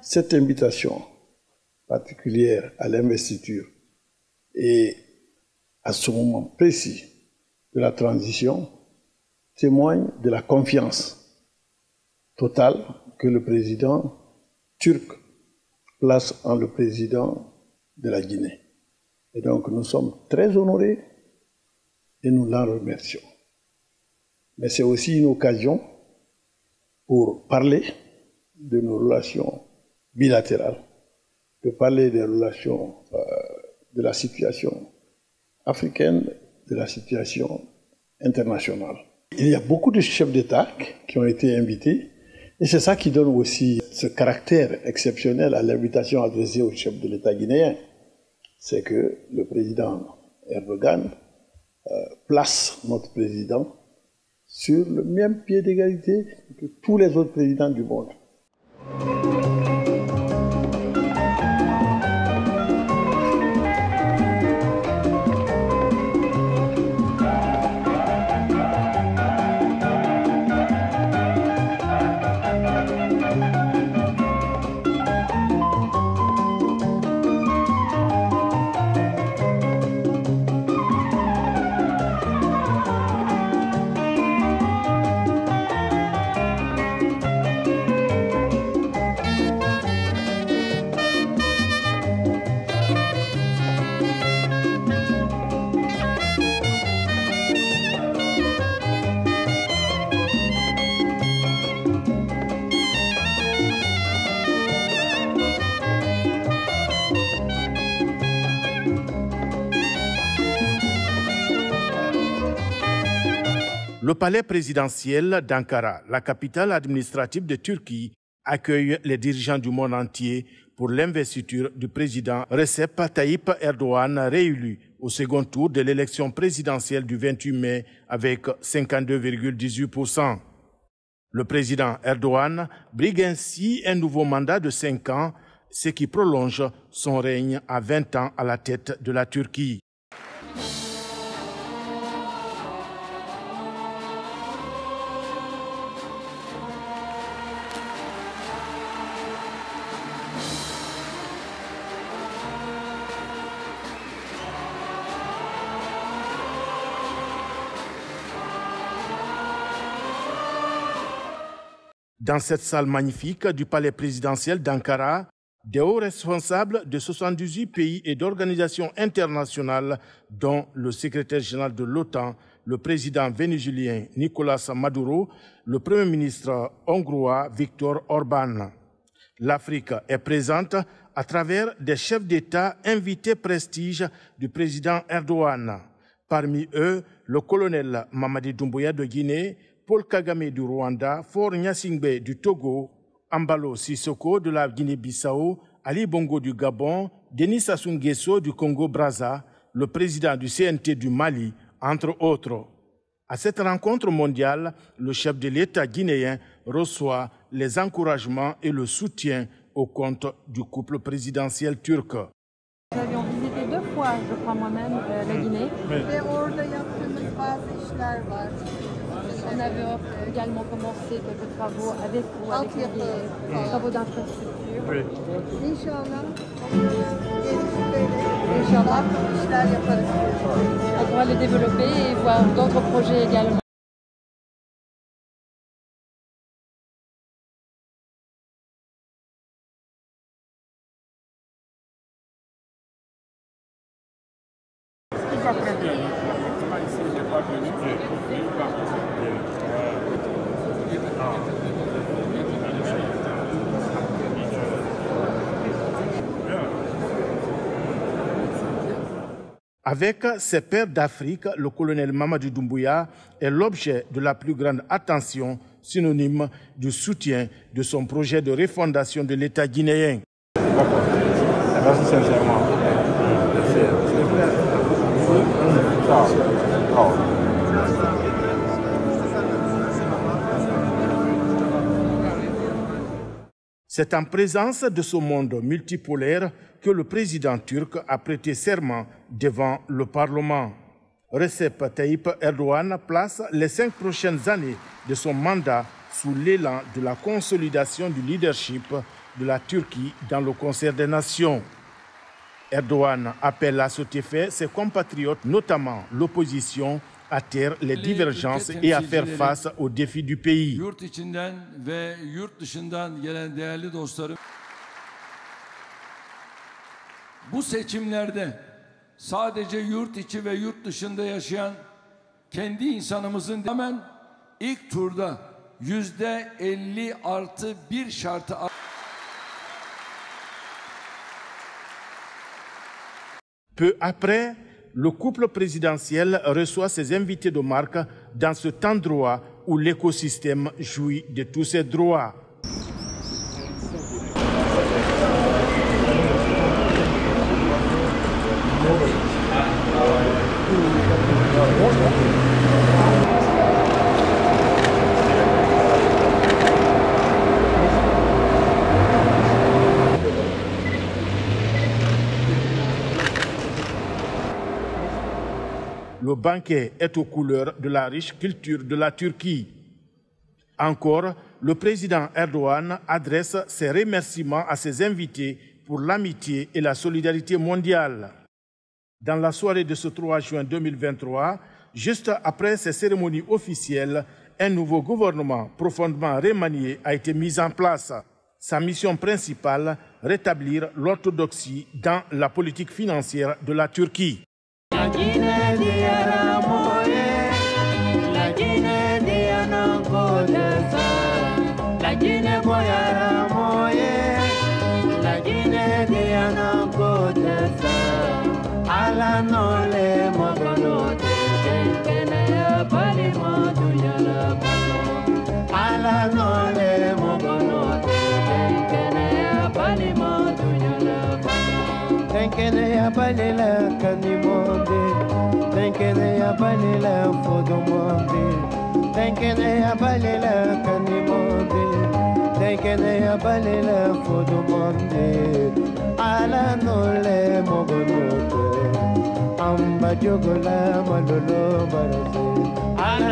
Cette invitation particulière à l'investiture et à ce moment précis de la transition témoigne de la confiance totale que le président turc place en le président de la Guinée. Et donc nous sommes très honorés et nous l'en remercions. Mais c'est aussi une occasion pour parler de nos relations bilatérales, de parler des relations de la situation africaine, de la situation internationale. Il y a beaucoup de chefs d'État qui ont été invités et c'est ça qui donne aussi ce caractère exceptionnel à l'invitation adressée au chef de l'État guinéen. C'est que le président Erdogan place notre président sur le même pied d'égalité que tous les autres présidents du monde. Le palais présidentiel d'Ankara, la capitale administrative de Turquie, accueille les dirigeants du monde entier pour l'investiture du président Recep Tayyip Erdogan, réélu au second tour de l'élection présidentielle du 28 mai avec 52,18%. Le président Erdogan brigue ainsi un nouveau mandat de 5 ans, ce qui prolonge son règne à 20 ans à la tête de la Turquie. Dans cette salle magnifique du palais présidentiel d'Ankara, des hauts responsables de 78 pays et d'organisations internationales, dont le secrétaire général de l'OTAN, le président vénézuélien Nicolás Maduro, le premier ministre hongrois Viktor Orban. L'Afrique est présente à travers des chefs d'État invités prestige du président Erdogan. Parmi eux, le colonel Mamadi Doumbouya de Guinée, Paul Kagame du Rwanda, Faure Gnassingbé du Togo, Ambalo Sissoko de la Guinée-Bissau, Ali Bongo du Gabon, Denis Sassou Nguesso du Congo-Brazza, le président du CNT du Mali, entre autres. À cette rencontre mondiale, le chef de l'État guinéen reçoit les encouragements et le soutien au compte du couple présidentiel turc. Nous avions visité 2 fois, je crois moi-même, la Guinée. On avait également commencé quelques travaux avec vous, avec des travaux d'infrastructure. Oui. On pourra les développer et voir d'autres projets également. Avec ses pairs d'Afrique, le colonel Mamadi Doumbouya est l'objet de la plus grande attention, synonyme du soutien de son projet de refondation de l'État guinéen. Merci sincèrement. C'est en présence de ce monde multipolaire que le président turc a prêté serment devant le Parlement. Recep Tayyip Erdogan place les 5 prochaines années de son mandat sous l'élan de la consolidation du leadership de la Turquie dans le concert des nations. Erdogan appelle à cet effet ses compatriotes, notamment l'opposition, à taire les divergences et à faire face aux défis du pays. Bu seçimlerde sadece yurt içi ve yurt dışında yaşayan kendi insanımızın hemen ilk turda %50+1 şartı. Peu après, le couple présidentiel reçoit ses invités de marque dans cet endroit où l'écosystème jouit de tous ses droits. Le banquet est aux couleurs de la riche culture de la Turquie. Encore, le président Erdogan adresse ses remerciements à ses invités pour l'amitié et la solidarité mondiale. Dans la soirée de ce 3 juin 2023, juste après ces cérémonies officielles, un nouveau gouvernement profondément remanié a été mis en place. Sa mission principale, rétablir l'orthodoxie dans la politique financière de la Turquie. Tenkene balela kanimondi, tenkene balela fodomondi, tenkene balela kanimondi, tenkene balela fodomondi, ala nole mogonote, amba jogola malolo barase, ala